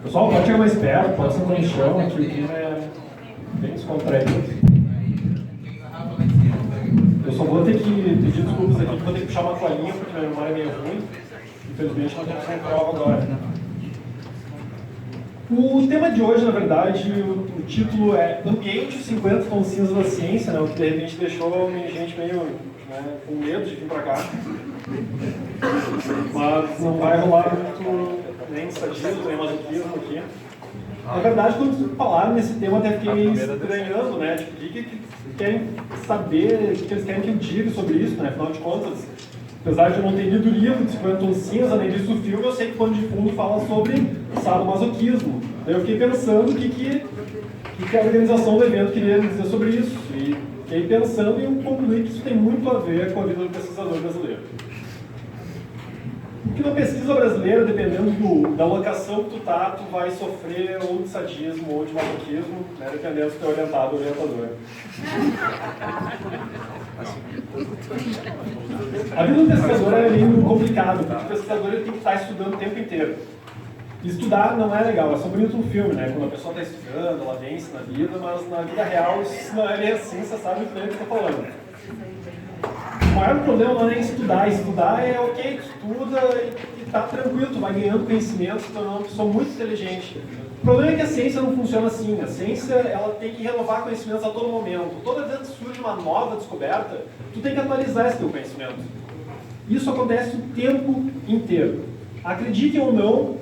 Pessoal, pode chegar mais perto, pode sentar no chão, que o clima é bem descontraído. Eu só vou ter que pedir desculpas aqui, vou ter que puxar uma toalhinha, porque minha memória é meio ruim. Infelizmente, não estou sem prova agora. O tema de hoje, na verdade, o título é Ambiente os 50 tons cinza da ciência, né, o que de repente deixou a gente meio com medo de vir para cá. Mas não vai rolar muito nem sadismo, nem masoquismo aqui. Na verdade, quando falaram nesse tema, até fiquei meio estranhando, né? Tipo, o que querem saber, o que eles querem que eu diga sobre isso, né? Afinal de contas, apesar de eu não ter lido o livro de 50 tons cinza, nem visto o filme, eu sei que o pano de fundo fala sobre sadomasoquismo. Daí eu fiquei pensando o que a organização do evento queria dizer sobre isso. E fiquei pensando e concluí que isso tem muito a ver com a vida do pesquisador brasileiro. Porque na pesquisa brasileira, dependendo da locação que tu tá, tu vai sofrer ou de sadismo ou de masoquismo, né, dependendo se tu é orientado ou orientador. A vida do pesquisador é meio complicado, porque o pesquisador ele tem que estar estudando o tempo inteiro. E estudar não é legal, é só bonito no filme, né? Quando a pessoa está estudando, ela vence na vida, mas na vida real isso não é bem assim, você sabe muito bem o que eu estou falando. O maior problema não é nem estudar é ok, tu estuda e tá tranquilo, tu vai ganhando conhecimento, tu é uma pessoa muito inteligente. O problema é que a ciência não funciona assim, a ciência ela tem que renovar conhecimentos a todo momento. Toda vez que surge uma nova descoberta, tu tem que atualizar esse teu conhecimento. Isso acontece o tempo inteiro. Acreditem ou não,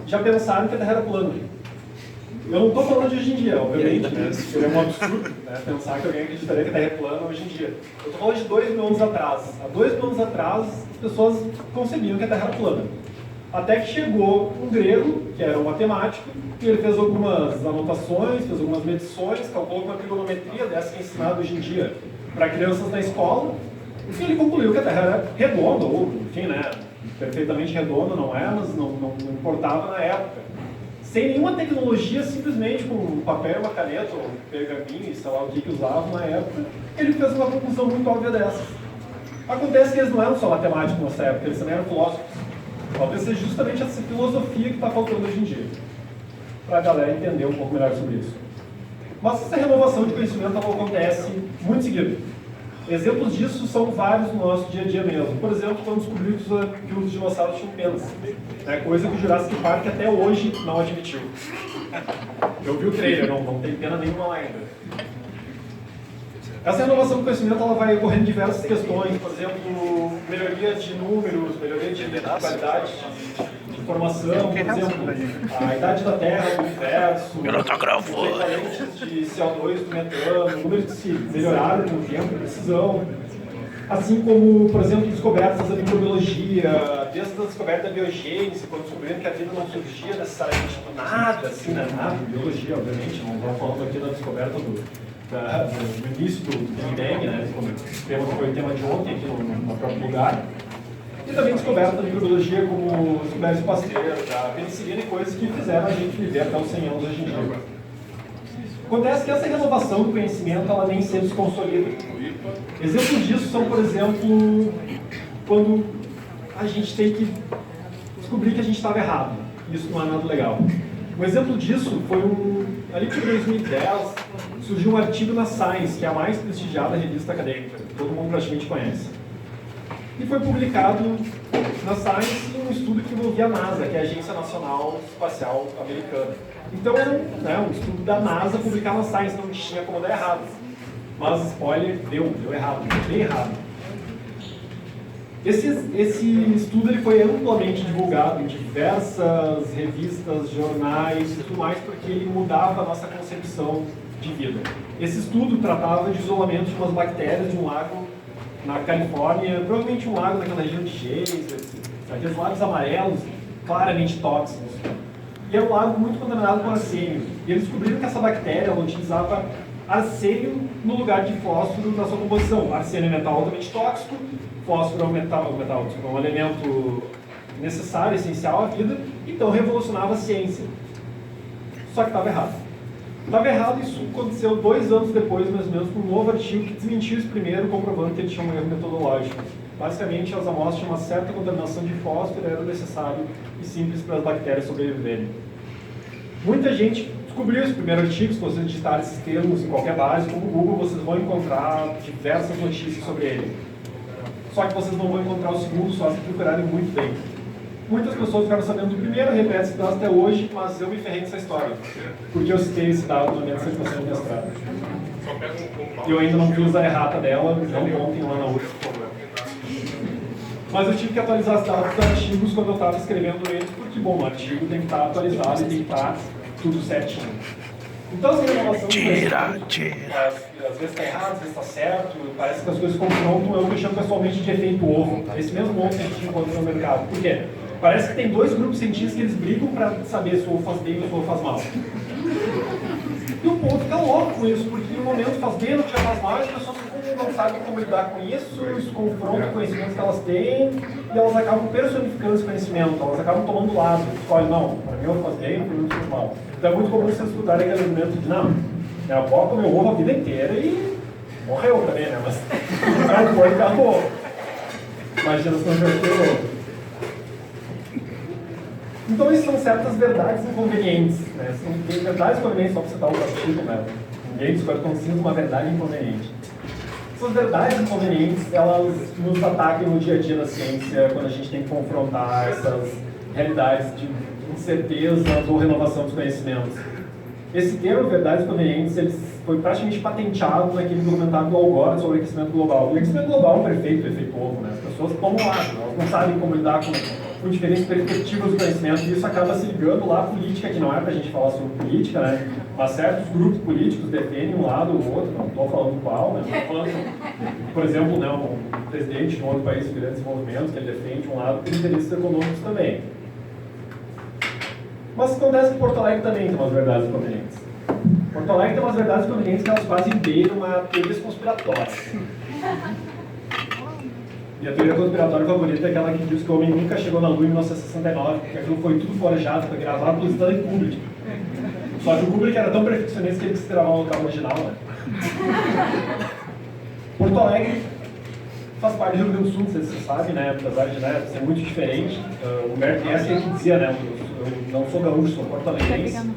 já pensaram que a Terra era plana. Eu não estou falando de hoje em dia, obviamente, né? Seria um absurdo, né? Pensar que alguém acreditaria que a Terra é plana hoje em dia. Eu estou falando de 2.000 anos atrás. Há 2.000 anos atrás, as pessoas concebiam que a Terra era plana. Até que chegou um grego, que era um matemático, e ele fez algumas anotações, fez algumas medições, calculou uma trigonometria dessa que é ensinada hoje em dia para crianças na escola, e ele concluiu que a Terra era redonda, ou, enfim, né? Perfeitamente redonda, não é, mas não importava na época. Sem nenhuma tecnologia, simplesmente com um papel, uma caneta, ou um pergaminho, sei lá o que usavam na época, ele fez uma conclusão muito óbvia dessas. Acontece que eles não eram só matemáticos nessa época, eles também eram filósofos. Talvez seja justamente essa filosofia que está faltando hoje em dia, para a galera entender um pouco melhor sobre isso. Mas essa renovação de conhecimento acontece muito seguido. Exemplos disso são vários no nosso dia a dia mesmo. Por exemplo, quando descobriu que os dinossauros tinham penas. Coisa que o Jurassic Park até hoje não admitiu. Eu vi o trailer, não tem pena nenhuma lá ainda. Essa renovação do conhecimento ela vai ocorrendo em diversas questões. Por exemplo, melhoria de números, melhoria de qualidade de informação, por exemplo, a idade da Terra, o universo, os equivalentes de CO2 do metano, números que se melhoraram com o tempo, precisão. Assim como, por exemplo, descobertas da microbiologia, desde a descoberta da biogênese, quando descobriram que a vida não surgia necessariamente do nada, assim, né? Nada, biologia, obviamente, não estamos falando aqui da descoberta do início do Big Bang, né? Que foi o tema de ontem aqui no próprio lugar. E também descoberta da microbiologia como descoberta de Pasteur, da penicilina e coisas que fizeram a gente viver até os 100 anos hoje em dia. Acontece que essa renovação do conhecimento ela nem sempre se consolida. Exemplos disso são, por exemplo, quando a gente tem que descobrir que a gente estava errado. Isso não é nada legal. Um exemplo disso foi ali por 2010, surgiu um artigo na Science, que é a mais prestigiada revista acadêmica, que todo mundo praticamente conhece. E foi publicado na Science um estudo que envolvia a NASA, que é a Agência Nacional Espacial Americana. Então, um estudo da NASA publicado na Science não tinha como dar errado. Mas, spoiler, deu errado, bem errado. Esse estudo ele foi amplamente divulgado em diversas revistas, jornais e tudo mais, porque ele mudava a nossa concepção de vida. Esse estudo tratava de isolamento de umas bactérias de um lago na Califórnia, provavelmente um lago naquela região de Geysers, aqueles lagos amarelos, claramente tóxicos. E é um lago muito contaminado com arsênio. E eles descobriram que essa bactéria ela utilizava arsênio no lugar de fósforo na sua composição. Arsênio é metal altamente tóxico, fósforo é um elemento necessário, essencial à vida, então revolucionava a ciência. Só que estava errado. Estava errado, isso aconteceu 2 anos depois, mais ou menos, com um novo artigo que desmentiu esse primeiro, comprovando que ele tinha um erro metodológico. Basicamente, as amostras tinham uma certa contaminação de fósforo, era necessário e simples para as bactérias sobreviverem. Muita gente descobriu esse primeiro artigo. Se vocês digitarem esses termos em qualquer base, como o Google, vocês vão encontrar diversas notícias sobre ele. Só que vocês não vão encontrar o segundo só se procurarem muito bem. Muitas pessoas ficaram sabendo do primeiro, repetem esse dado até hoje, mas eu me ferrei nessa história. Porque eu citei esse dado na minha dissertação de mestrado. Eu ainda não fiz a errata dela, não contem lá na outra. Mas eu tive que atualizar os dados dos artigos quando eu estava escrevendo eles, porque, bom, o artigo tem que estar atualizado e tem que estar tudo certinho. Então, essa renovação às vezes está errado, às vezes está certo, parece que as coisas confrontam, eu chamo pessoalmente de efeito ovo. Esse mesmo ovo que a gente encontra no mercado. Por quê? Parece que tem dois grupos cientistas que eles brigam para saber se o ovo faz bem ou se o ovo faz mal. E o povo fica louco com isso, porque no momento faz bem, no dia faz mal, as pessoas não sabem como lidar com isso confrontam o conhecimento que elas têm e elas acabam personificando esse conhecimento, elas acabam tomando lado. Escolhem, não, para mim ovo faz bem, para mim faz mal. Então é muito comum vocês estudarem aquele argumento de, não, minha avó comeu ovo a vida inteira e morreu também, né? Mas não foi, acabou. Imagina se não perdeu ovo. Então, isso são certas verdades inconvenientes, né? São verdades inconvenientes, só para citar o artigo, né? Ninguém discorda com uma verdade inconveniente. Essas verdades inconvenientes, elas nos atacam no dia a dia da ciência, quando a gente tem que confrontar essas realidades de incertezas ou renovação dos conhecimentos. Esse termo, verdades inconvenientes, ele foi praticamente patenteado naquele documentário do Al Gore sobre aquecimento global. E o aquecimento global é um efeito ovo, né? As pessoas tomam lado, elas não sabem como lidar com diferentes perspectivas do conhecimento, e isso acaba se ligando lá à política, que não é para a gente falar sobre política, né? Mas certos grupos políticos defendem um lado ou outro, não estou falando qual, né? Estou falando, por exemplo, né, um presidente de um outro país de grande desenvolvimento, que ele defende um lado por interesses econômicos também. Mas acontece que Porto Alegre também tem umas verdades inconvenientes. Porto Alegre tem umas verdades inconvenientes que elas quase beiram uma teoria conspiratória. E a teoria conspiratória favorita é aquela que diz que o homem nunca chegou na Lua em 1969, porque aquilo foi tudo forjado, foi gravado pelo Stanley Kubrick. Só que o Kubrick era tão perfeccionista que ele quis gravar um local original, né? Porto Alegre faz parte do Rio Grande do Sul, não sei se você sabe, né? Apesar de, né, ser muito diferente. O Humberto Gessinger que dizia, né? Eu não sou gaúcho, sou porto-alegrense.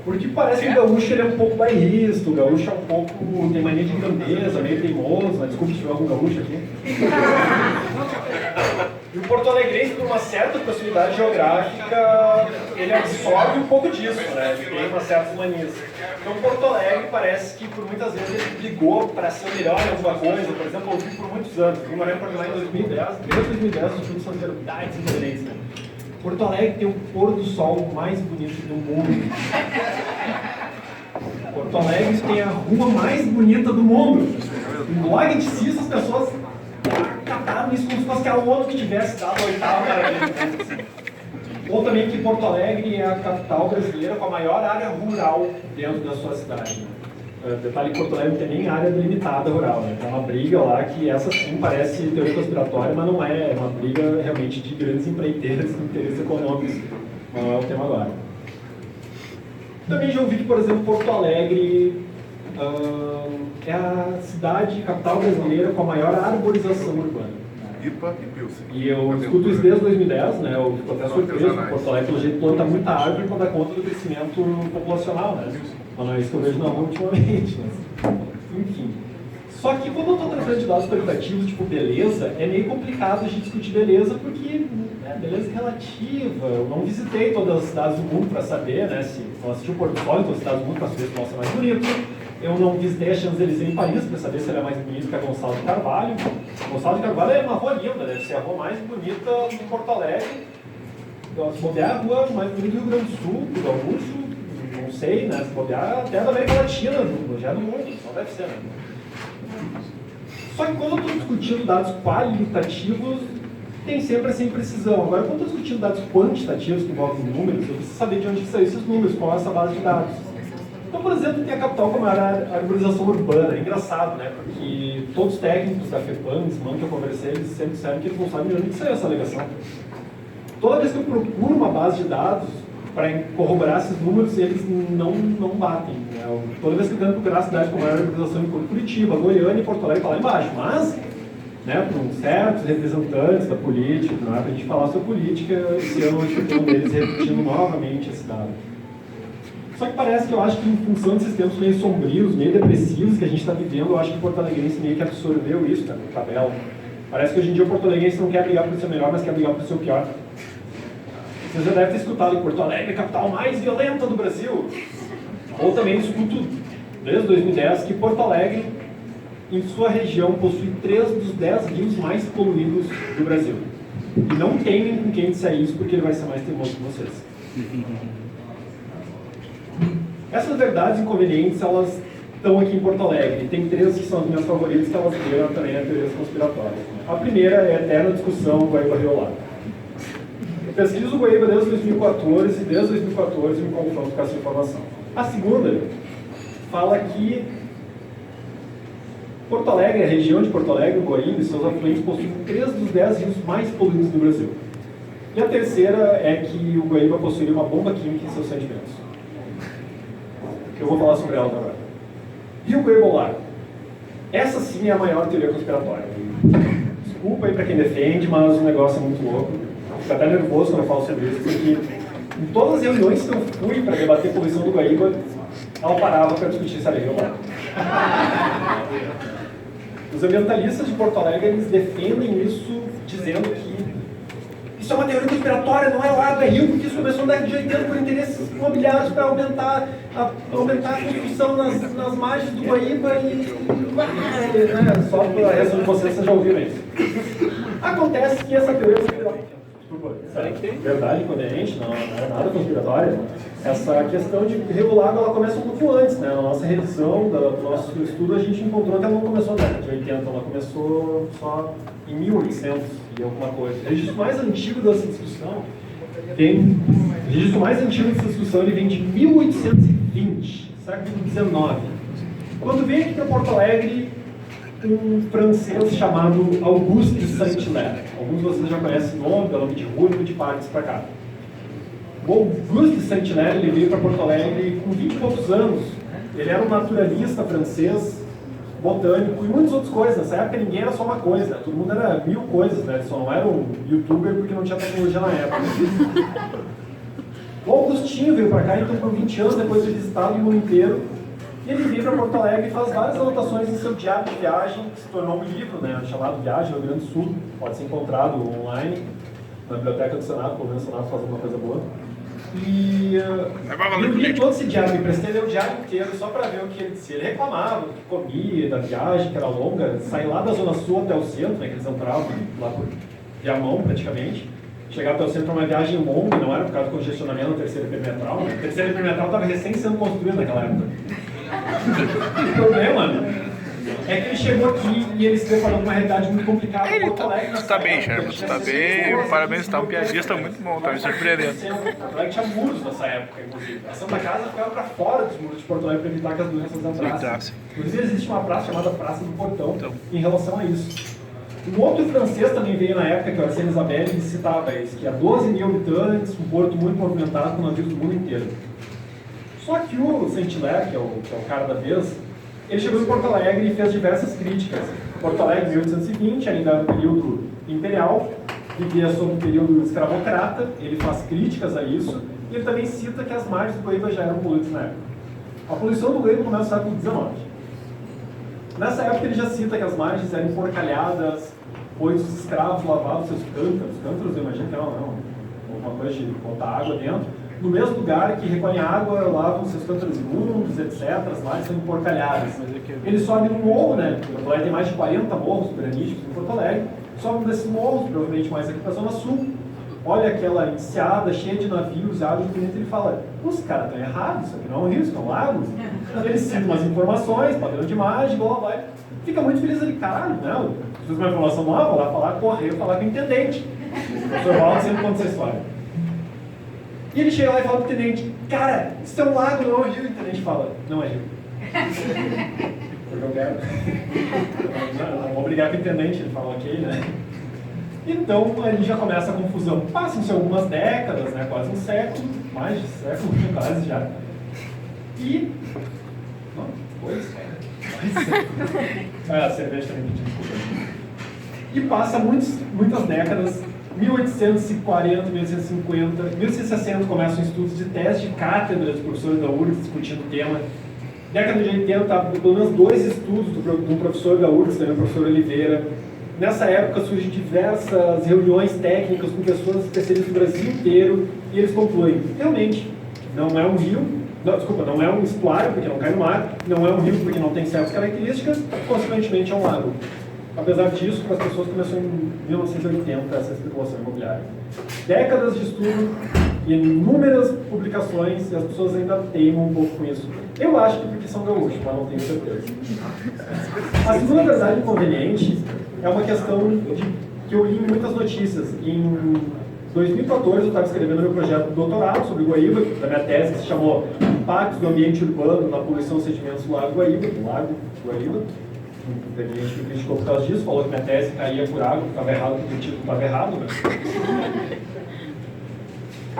Porque parece que o gaúcho ele é um pouco bairrista, o gaúcho é um pouco, tem mania de grandeza, meio teimoso, mas desculpe se tiver algum gaúcho aqui. E o porto-alegrense, por uma certa proximidade geográfica, ele absorve um pouco disso, né? Ele tem umas certas manias. Então Porto Alegre parece que por muitas vezes ele brigou para ser o melhor em alguma coisa. Por exemplo, eu vi por muitos anos, eu morei em Porto Alegre em 2010, desde 2010 os estudos são verdades incoerentes, né? Porto Alegre tem o pôr do sol mais bonito do mundo. Porto Alegre tem a rua mais bonita do mundo. E logo em si, essas pessoas cataram isso como se fosse a ONU que tivesse dado a oitava maravilha. Ou também que Porto Alegre é a capital brasileira com a maior área rural dentro da sua cidade. Detalhe que Porto Alegre não tem nem área delimitada rural, né? Tem uma briga lá que essa sim parece teoria conspiratória, mas não é. É uma briga realmente de grandes empreiteiras com interesses econômicos. Não é o tema agora. Também já ouvi que, por exemplo, Porto Alegre é a cidade, capital brasileira com a maior arborização urbana. IPA e Pilsen. E eu escuto isso desde 2010, né? Eu fico até surpreso que Porto Alegre, pelo jeito, planta muita árvore para dar conta do crescimento populacional, né? Mas não é isso que eu vejo na rua ultimamente. Mas, enfim. Só que quando eu estou tratando de dados qualitativos, tipo beleza, é meio complicado a gente discutir beleza, porque beleza é relativa. Eu não visitei todas as cidades do mundo para saber, né? Se eu assisti o portfólio de todas as cidades do mundo para saber se nossa é mais bonito. Eu não visitei a Champs-Élysées em Paris para saber se ela é mais bonita que a Gonçalves de Carvalho. Gonçalves de Carvalho é uma rua linda, deve ser a rua mais bonita de Porto Alegre. Se bobear, a rua mais bonita do Rio Grande do Sul, do Gaúcho, não sei, né? Se bobear, até da América Latina, já do mundo, só deve ser, né? Só que quando eu estou discutindo dados qualitativos, tem sempre essa imprecisão. Agora, quando eu estou discutindo dados quantitativos, que envolvem números, eu preciso saber de onde saem esses números, qual é essa base de dados. Então, por exemplo, tem a capital como a arborização urbana. É engraçado, né? Porque todos os técnicos da FEPAM, que eu conversei, eles sempre disseram que eles não sabem de onde saiu essa alegação. Toda vez que eu procuro uma base de dados para corroborar esses números, eles não batem. Né? Toda vez que eu tento procurar a cidade com a maior arborização em Curitiba, Goiânia e Porto Alegre, está lá embaixo. Mas, né, para certos representantes da política, não é para a gente falar sobre política, esse ano eu estou deles repetindo novamente esse dado. Só que parece que eu acho que em função desses tempos meio sombrios, meio depressivos que a gente está vivendo, eu acho que o Porto Alegrense meio que absorveu isso, né, no tabela. Parece que hoje em dia o Porto Alegrense não quer brigar por ser melhor, mas quer brigar por ser o pior. Vocês já devem ter escutado que Porto Alegre é a capital mais violenta do Brasil. Ou também escuto, desde 2010, que Porto Alegre, em sua região, possui 3 dos 10 rios mais poluídos do Brasil. E não temem com quem disser isso, porque ele vai ser mais teimoso que vocês. Essas verdades inconvenientes, elas estão aqui em Porto Alegre. Tem 3 que são as minhas favoritas, que elas viram também a teorias conspiratórias. A primeira é a eterna discussão Guaíba-Rio Lago. Eu pesquiso o Guaíba desde 2014, e desde 2014 me confronto com essa informação. A segunda fala que Porto Alegre, a região de Porto Alegre, o Guaíba e seus afluentes possuem 3 dos 10 rios mais poluídos do Brasil. E a terceira é que o Guaíba possui uma bomba química em seus sedimentos. Eu vou falar sobre ela agora. Rio Guaíba ao Lago. Essa sim é a maior teoria conspiratória. Desculpa aí para quem defende, mas o negócio é muito louco. Fico até nervoso quando eu falo sobre isso, porque em todas as reuniões que eu fui para debater a poluição do Guaíba, ela parava para discutir essa lei. Os ambientalistas de Porto Alegre, eles defendem isso dizendo que isso é uma teoria conspiratória, não é lago, é rio, porque isso começou na década de 80 por interesses imobiliários para aumentar a construção nas margens do Guaíba né, só para a reação de vocês já ouviram isso. Acontece que essa teoria conspiratória, verdade inconveniente, não é nada conspiratória. Essa questão de regular, ela começa um pouco antes, né? Na nossa revisão do nosso estudo, a gente encontrou que ela não começou na década de 80, ela começou só em 1800 e alguma coisa. O registro mais antigo dessa discussão ele vem de 1820, século XIX. Quando veio aqui para Porto Alegre, um francês chamado Auguste Saint-Hilaire. Alguns de vocês já conhecem o nome, pelo nome de rua e de parques para cá. O Auguste Saint-Hilaire, ele veio para Porto Alegre com 20 e poucos anos. Ele era um naturalista francês, botânico e muitas outras coisas. Nessa época ninguém era só uma coisa, todo mundo era 1000 coisas, né? Ele só não era um youtuber porque não tinha tecnologia na época. O Augustinho veio para cá, então, com 20 anos, depois de visitado o mundo inteiro. E ele veio para Porto Alegre e faz várias anotações em seu diário de viagem, que se tornou um livro, né, chamado Viagem ao Rio Grande do Sul. Pode ser encontrado online na Biblioteca do Senado, pelo menos o Senado faz alguma coisa boa. E eu li todo esse diário, me emprestei ler o diário inteiro só para ver o que ele dizia. Ele reclamava do que comia, da viagem, que era longa, sair lá da Zona Sul até o centro, né, que eles entravam lá por Viamão praticamente. Chegar até o centro para uma viagem longa, não era por causa do congestionamento da terceira perimetral. Né? A terceira perimetral estava recém sendo construída naquela época. O problema é que ele chegou aqui e ele se deparou com uma realidade muito complicada. Tu tá bem, Sherman, tu tá bem, parabéns, tu tá um piadista muito bom, tá me surpreendendo. Porto Alegre tinha muros nessa época, inclusive. A Santa Casa ficava para fora dos muros de Porto Alegre para evitar que as doenças entrassem. Inclusive existe uma praça chamada Praça do Portão em relação a isso. Um outro francês também veio na época, que é o Arsène Isabelle, e citava isso, que há 12 mil habitantes, um porto muito movimentado com navios do mundo inteiro. Só que o Saint-Hilaire, que é o cara da vez, ele chegou em Porto Alegre e fez diversas críticas. Porto Alegre, 1820, ainda no período imperial, vivia sob o período escravocrata, ele faz críticas a isso, e ele também cita que as margens do Guaíba já eram poluídas na época. A poluição do Guaíba começa no século XIX. Nessa época ele já cita que as margens eram porcalhadas, pois os escravos lavavam seus cântaros. Cântaros, eu imagino que era uma coisa de botar água dentro. No mesmo lugar que recolhem água, lavam seus cântaros imundos, etc. As margens são porcalhadas. Ele sobe num morro, né? Porto Alegre tem mais de 40 morros graníticos em Porto Alegre. Sobe um desses morros, provavelmente mais aqui para a Zona Sul. Olha aquela enseada cheia de navios, água infinita, ele fala: os caras estão errados, isso aqui não é um rio, isso é um lago. Ele cita umas informações, padrão de imagem, blá blá blá. Fica muito feliz ali, caralho, né? Fiz uma informação nova, vou lá falar, correr, falar com o intendente. O professor Paulo sempre conta essa história. E ele chega lá e fala pro intendente: cara, isso é um lago, não é um rio. O intendente fala: não é rio. Porque eu quero. Não vou brigar com o intendente, ele fala: ok, né? Então, ali já começa a confusão. Passam-se algumas décadas, né, quase um século, mais de século, quase já. E... não, pois é. A cerveja também, desculpa. E passa muitas décadas 1840, 1850, 1860 começam estudos de teste de cátedra de professores da URGS discutindo o tema. Década de 80, pelo menos 2 estudos do professor da URGS, também o professor Oliveira. Nessa época surgem diversas reuniões técnicas com pessoas especialistas do Brasil inteiro e eles concluem, realmente, não é um rio, não é um estuário porque não cai no mar, não é um rio porque não tem certas características, consequentemente é um lago. Apesar disso, para as pessoas começou em 1980 essa especulação imobiliária. Décadas de estudo e inúmeras publicações e as pessoas ainda teimam um pouco com isso. Eu acho que porque são gaúchos, mas não tenho certeza. A segunda verdade inconveniente é uma questão que eu li em muitas notícias. Em 2014 eu estava escrevendo meu projeto de doutorado sobre Guaíba, da minha tese que se chamou Impactos do Ambiente Urbano na Poluição de Sedimentos do Lago Guaíba, Teve gente que me criticou por causa disso, falou que minha tese caía por água, que estava errado, porque o título estava errado, né?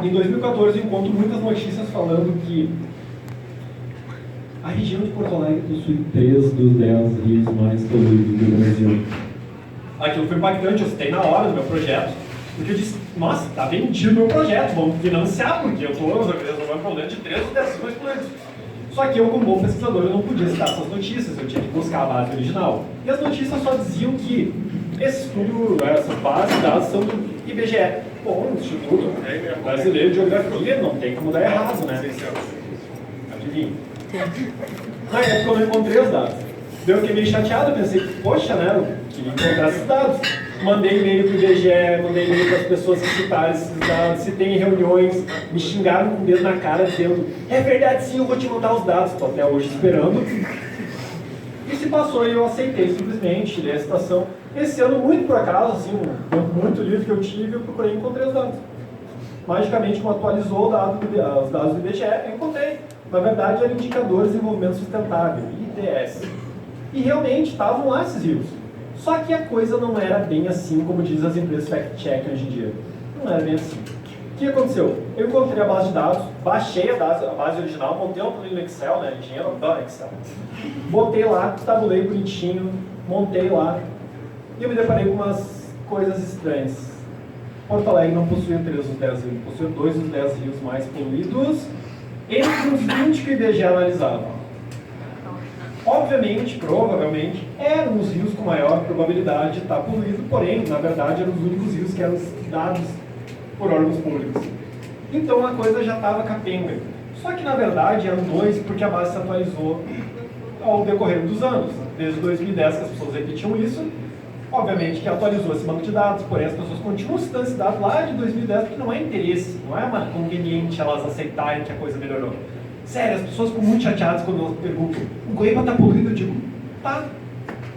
Em 2014 eu encontro muitas notícias falando que a região de Porto Alegre possui 3 dos 10 rios mais poluídos do Brasil. Aquilo foi impactante, eu citei na hora do meu projeto, porque eu disse, nossa, está vendido meu projeto, vamos financiar, porque eu estou resolvendo um problema de 3 dos 10 rios mais poluídos. Só que eu, como bom pesquisador, eu não podia citar essas notícias, eu tinha que buscar a base original. E as notícias só diziam que esse estudo, essas bases de dados são do IBGE. Bom, Instituto Brasileiro de Geografia, não tem como dar errado, né? Adivinha. Na época eu não encontrei os dados. Eu fiquei meio chateado, eu pensei, poxa, né, eu queria encontrar esses dados. Mandei e-mail para o IBGE, mandei e-mail para as pessoas que citaram esses dados, citei em reuniões, me xingaram com o dedo na cara, dizendo, é verdade sim, eu vou te mandar os dados. Estou até hoje esperando. E se passou e eu aceitei simplesmente, tirei a citação. Esse ano, muito por acaso, assim, um tempo muito livre que eu tive, eu procurei e encontrei os dados. Magicamente, como atualizou os dados do IBGE, eu encontrei. Na verdade, eram indicadores de desenvolvimento sustentável, IDS. E realmente estavam lá esses rios. Só que a coisa não era bem assim, como dizem as empresas fact-check hoje em dia. Não era bem assim. O que aconteceu? Eu encontrei a base de dados, baixei a base original, montei uma planilha no Excel, né? Engenheiro da Excel. Botei lá, tabulei bonitinho, montei lá. E eu me deparei com umas coisas estranhas. Porto Alegre não possuía 3 dos 10 rios, possuía 2 dos 10 rios mais poluídos entre os 20 que o IBGE analisava. Obviamente, provavelmente, eram os rios com maior probabilidade de estar poluídos, porém, na verdade, eram os únicos rios que eram dados por órgãos públicos. Então a coisa já estava capenga. Só que, na verdade, eram 2 porque a base se atualizou ao decorrer dos anos. Desde 2010 que as pessoas repetiam isso, obviamente que atualizou esse banco de dados, porém as pessoas continuam citando esse dado lá de 2010 porque não é interesse, não é conveniente elas aceitarem que a coisa melhorou. Sério, as pessoas ficam muito chateadas quando elas perguntam, o Guaíba está poluído? Eu digo, tá.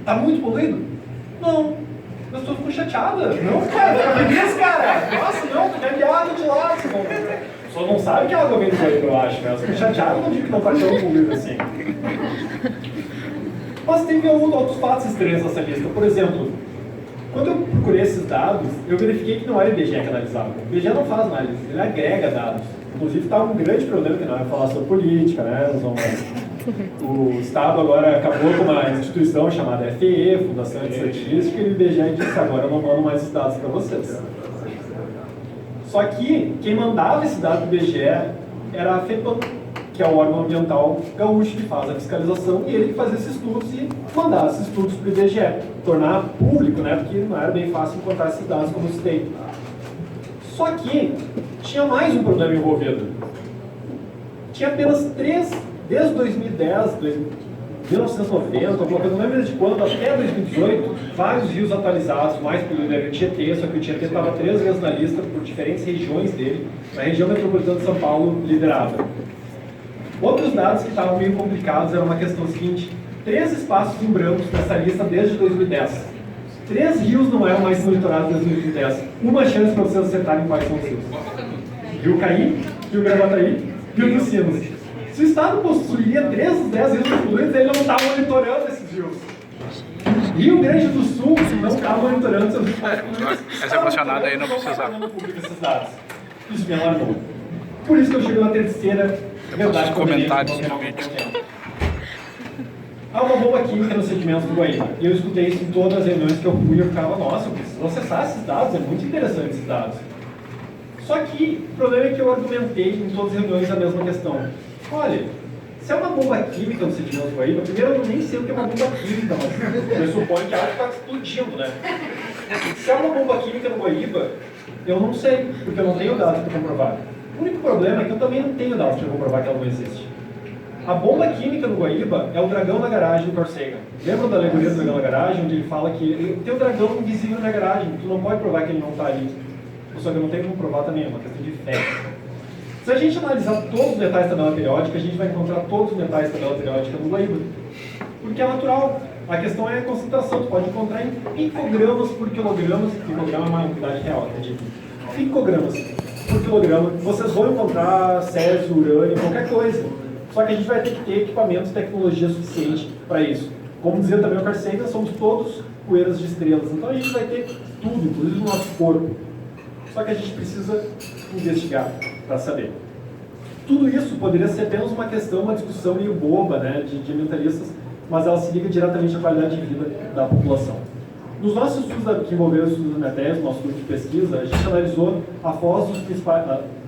Tá muito poluído? Não. As pessoas ficam chateadas. Não, cara, fica feliz, cara. Nossa, não, tu bebe água de lá. As pessoas não sabem que a água vem do Guaíba, eu acho. Elas ficam chateadas, não digo que não está tão poluído assim. Mas teve outros fatos estranhos nessa lista. Por exemplo, quando eu procurei esses dados, eu verifiquei que não era o IBGE que analisava. O IBGE não faz análise, ele agrega dados. Inclusive está um grande problema que não é falar sobre política, né? O Estado agora acabou com uma instituição chamada FE, Fundação de Estatística, e o IBGE disse, agora eu não mando mais os dados para vocês. Só que quem mandava esse dado do IBGE era a FEPAM, que é o órgão ambiental gaúcho que faz a fiscalização, e ele que fazia esses estudos e mandava esses estudos para o IBGE, tornar público, né? Porque não era bem fácil encontrar esses dados como eu citei. Só que tinha mais um problema envolvido. Tinha apenas 3, desde 2010, 1990, alguma coisa, não lembro de quando, até 2018, vários rios atualizados, mais pelo Tietê, só que o Tietê estava 3 vezes na lista por diferentes regiões dele, a região metropolitana de São Paulo liderava. Outros dados que estavam meio complicados era uma questão seguinte, 3 espaços em brancos nessa lista desde 2010. 3 rios não eram mais monitorados desde 2010. Uma chance para vocês acertarem quais são os rios. Rio Caí, Rio Gravataí, Rio dos Sinos. Se o Estado possuía 3 dos 10 rios poluídos, ele não estava monitorando esses rios. Rio Grande do Sul não estava monitorando seus rios poluídos. Essa emocionada aí não precisa. Esses dados. Isso me alarmou. Por isso que eu chego na terceira verdade. Comentários no vídeo. há uma bomba química nos sedimentos do Guaíba. E eu escutei isso em todas as reuniões que eu fui e eu ficava, nossa, eu preciso acessar esses dados, é muito interessante esses dados. Só que o problema é que eu argumentei em todas as reuniões a mesma questão. Olha, se é uma bomba química nos sedimentos do Guaíba, primeiro eu nem sei o que é uma bomba química, mas eu suponho que a água está explodindo, né? Se é uma bomba química no Guaíba, eu não sei, porque eu não tenho dados para comprovar. O único problema é que eu também não tenho dados para comprovar que ela não existe. A bomba química no Guaíba é o dragão na garagem do Carl Sagan. Lembra da alegoria do dragão na garagem, onde ele fala que tem o dragão invisível na garagem, tu não pode provar que ele não está ali. Só que eu não tenho como provar também, é uma questão de fé. Se a gente analisar todos os metais da tabela periódica, a gente vai encontrar todos os metais da tabela periódica no Guaíba. Porque é natural. A questão é a concentração. Tu pode encontrar em picogramas por quilogramas. Picograma é uma unidade real, acredito. Picogramas por quilograma. Vocês vão encontrar césio, urânio, qualquer coisa. Só que a gente vai ter que ter equipamentos e tecnologia suficiente para isso. Como dizia também o Carl Sagan, somos todos poeiras de estrelas. Então a gente vai ter tudo, inclusive o nosso corpo. Só que a gente precisa investigar para saber. Tudo isso poderia ser apenas uma questão, uma discussão meio boba, né, de ambientalistas, mas ela se liga diretamente à qualidade de vida da população. Nos nossos estudos que envolveram os estudos da METES, nosso grupo de pesquisa, a gente analisou a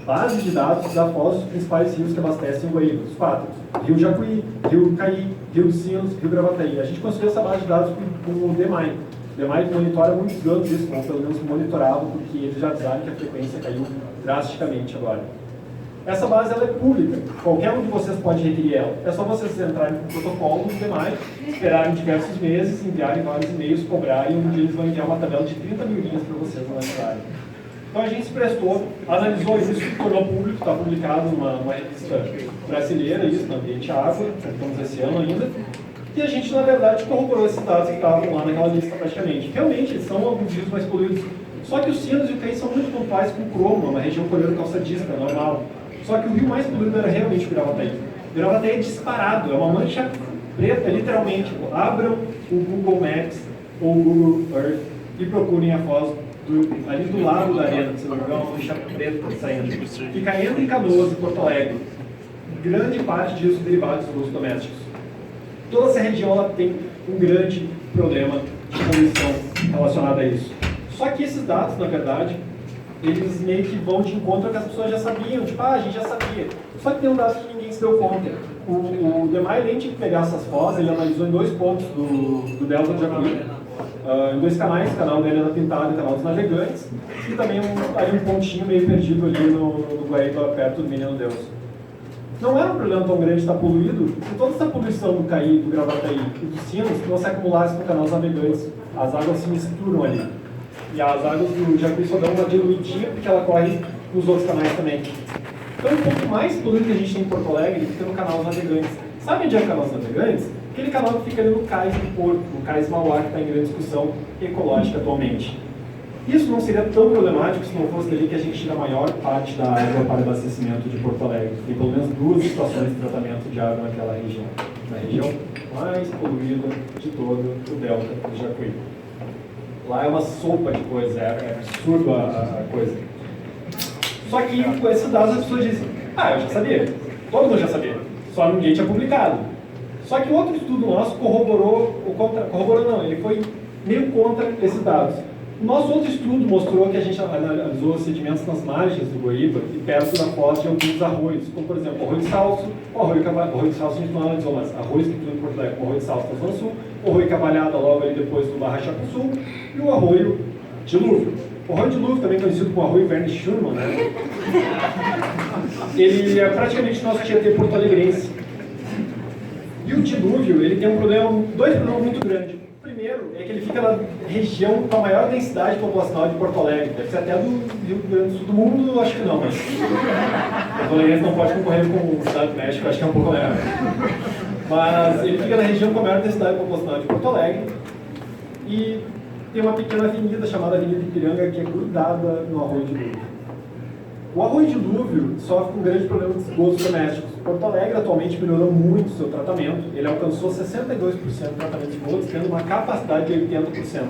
base de dados da foz dos principais rios que abastecem o Guaíba, os quatro. Rio Jacuí, Rio Caí, Rio dos Sinos, Rio Gravataí. A gente construiu essa base de dados com o DEMAI. O DEMAI monitora há muitos anos isso, ou pelo menos monitorava, porque eles já avisaram que a frequência caiu drasticamente agora. Essa base ela é pública, qualquer um de vocês pode requerir ela. É só vocês entrarem no protocolo do DEMAI, esperarem diversos meses, enviarem vários e-mails, cobrarem, onde eles vão enviar uma tabela de 30 mil linhas para vocês analisarem. Então a gente se prestou, analisou isso, tornou público, está publicado numa revista brasileira, isso, no Ambiente Água, estamos esse ano ainda. E a gente, na verdade, corroborou esses dados que estavam lá naquela lista praticamente. Realmente, eles são alguns rios mais poluídos. Só que os Sinos e o Caí são muito pontuais com o cromo, uma região coreano-calçadista, normal. Só que o rio mais poluído era realmente o Gravataí. O Gravataí é disparado, é uma mancha preta, literalmente. Abram o Google Maps ou o Google Earth e procurem a foz ali do lado da arena, se não me engano, uma mancha preta saindo. Fica entre Canoas e Porto Alegre. Grande parte disso derivados dos usos domésticos. Toda essa região ela tem um grande problema de poluição relacionado a isso. Só que esses dados, na verdade, eles meio que vão de encontro ao que as pessoas já sabiam. Tipo, a gente já sabia. Só que tem um dado que ninguém se deu conta. O DEMAI, além de pegar essas fozes, ele analisou em 2 pontos do Delta do Jacuí. Em 2 canais, o canal da Helena Pintada e o canal dos Navegantes. E também um pontinho meio perdido ali no Guaíba, perto do Menino Deus. Não era um problema tão grande estar poluído, se toda essa poluição do Caí, do Gravataí e dos Sinos não se acumulasse no canal dos Navegantes. As águas se misturam ali. E as águas do Jacuí só dão uma diluidinha porque ela corre nos outros canais também. Então, o ponto mais poluído que a gente tem em Porto Alegre fica no canal dos Navegantes. Sabe onde é o canal dos Navegantes? Aquele canal que fica ali no cais do Porto, no cais Mauá, que está em grande discussão ecológica atualmente. Isso não seria tão problemático se não fosse dali que a gente tira a maior parte da água para abastecimento de Porto Alegre. Tem pelo menos 2 estações de tratamento de água naquela região. Na região mais poluída de todo o delta do Jacuí. Lá é uma sopa de coisa, é absurdo a coisa. Só que com esses dados as pessoas dizem, eu já sabia, todo mundo já sabia, só ninguém tinha publicado. Só que outro estudo nosso corroborou não, ele foi meio contra esses dados. O nosso outro estudo mostrou que a gente analisou os sedimentos nas margens do Guaíba e perto da foz de alguns arroios, como por exemplo o Arroio de Salso, o Arroio de Salso a gente não analisou, mas arroios que tem em Porto Alegre, o Arroio de Salso na Zona Sul, o Arroio Cavalhada logo ali depois do Barra Chaco Sul e o Arroio Dilúvio. O Arroio Dilúvio, também conhecido como Arroio Verne Schurman, né? Ele é praticamente nosso Tietê porto-alegrense. E o dilúvio, ele tem dois problemas muito grandes. O primeiro é que ele fica na região com a maior densidade populacional de Porto Alegre. Deve ser até do Rio Grande do Sul do mundo, acho que não, mas o Porto Alegre não pode concorrer com o Estado do México, acho que é um pouco maior. Mas ele fica na região com a maior densidade populacional de Porto Alegre e tem uma pequena avenida chamada Avenida Ipiranga que é grudada no Arroio Dilúvio. O Arroio Dilúvio sofre com um grande problema de esgotos domésticos. Porto Alegre atualmente melhorou muito o seu tratamento. Ele alcançou 62% de tratamento de esgotos, tendo uma capacidade de 80%.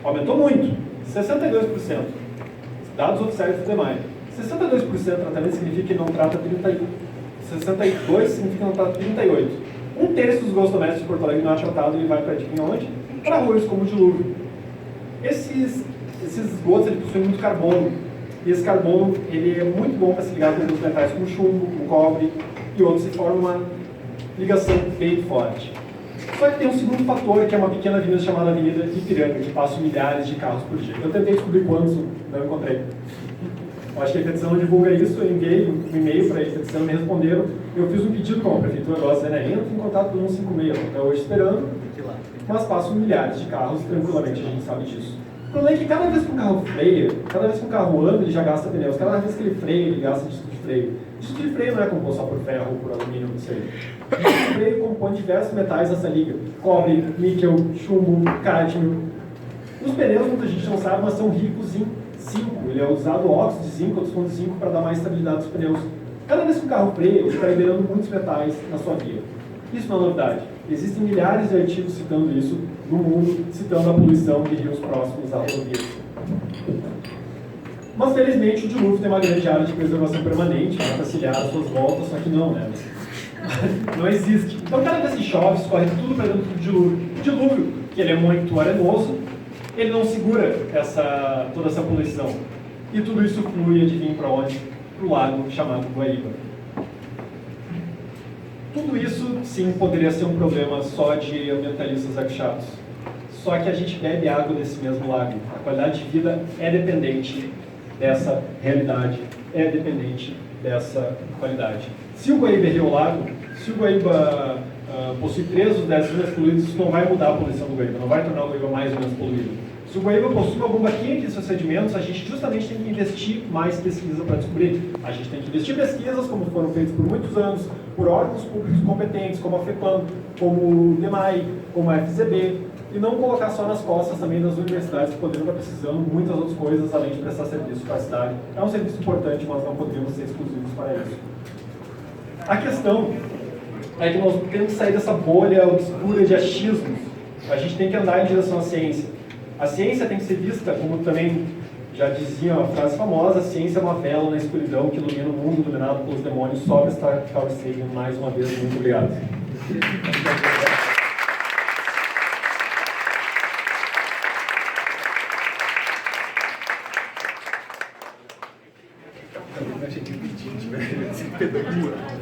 Aumentou muito, 62%. Dados oficiais do DEMAI. 62% de tratamento significa que não trata 31%. 62% significa que não trata 38%. Um terço dos esgotos domésticos de Porto Alegre não é tratado, ele vai para adivinha onde? Para arroios como o dilúvio. Esses esgotos ele possuem muito carbono. E esse carbono ele é muito bom para se ligar com alguns metais como chumbo, como cobre e outros, e forma uma ligação bem forte. Só que tem um segundo fator, que é uma pequena avenida chamada Avenida Ipiranga, que passa milhares de carros por dia. Eu tentei descobrir quantos, não encontrei. Eu acho que a Fetição não divulga isso, eu enviei um e-mail para a Fetição, me responderam. Eu fiz um pedido com a prefeitura, dizendo, entra em contato com o 156, até hoje esperando, mas passam milhares de carros tranquilamente, a gente sabe disso. O problema é que cada vez que um carro freia, cada vez que um carro anda, ele já gasta pneus, cada vez que ele freia, ele gasta disco de freio. Disco de freio não é composto só por ferro ou por alumínio, não sei. Disco de freio compõe diversos metais nessa liga: cobre, níquel, chumbo, cádmio. Os pneus, muita gente não sabe, mas são ricos em zinco. Ele é usado óxido de zinco, outros pontos de zinco, para dar mais estabilidade aos pneus. Cada vez que um carro freia, ele está liberando muitos metais na sua via. Isso não é novidade. Existem milhares de artigos citando isso no mundo, citando a poluição de rios próximos à rodovia. Mas, felizmente, o dilúvio tem uma grande área de preservação permanente, para auxiliar as suas voltas, só que não, né? Não existe. Então, cada vez que chove, escorre tudo para dentro do dilúvio. O dilúvio, que ele é muito arenoso, ele não segura toda essa poluição. E tudo isso flui, adivinha para onde? Para o lago chamado Guaíba. Tudo isso, sim, poderia ser um problema só de ambientalistas achados. Só que a gente bebe água desse mesmo lago. A qualidade de vida é dependente dessa realidade, é dependente dessa qualidade. Se o Guaíba é rio lago, se o Guaíba possui 3 dos 10 rios poluídos, isso não vai mudar a poluição do Guaíba, não vai tornar o Guaíba mais ou menos poluído. Se o Guaíba possui uma bomba química em seus sedimentos, a gente justamente tem que investir mais pesquisa para descobrir. A gente tem que investir pesquisas, como foram feitas por muitos anos, por órgãos públicos competentes, como a FEPAM, como o DEMAI, como a FZB, e não colocar só nas costas também das universidades que poderiam estar precisando de muitas outras coisas, além de prestar serviço para a cidade. É um serviço importante, mas não podemos ser exclusivos para isso. A questão é que nós temos que sair dessa bolha obscura de achismos. A gente tem que andar em direção à ciência. A ciência tem que ser vista, como também já dizia uma frase famosa, a ciência é uma vela na escuridão que ilumina o mundo dominado pelos demônios. Sobe esta Carl Sagan mais uma vez. Muito obrigado. Eu achei que pedir, tiver pedagogia.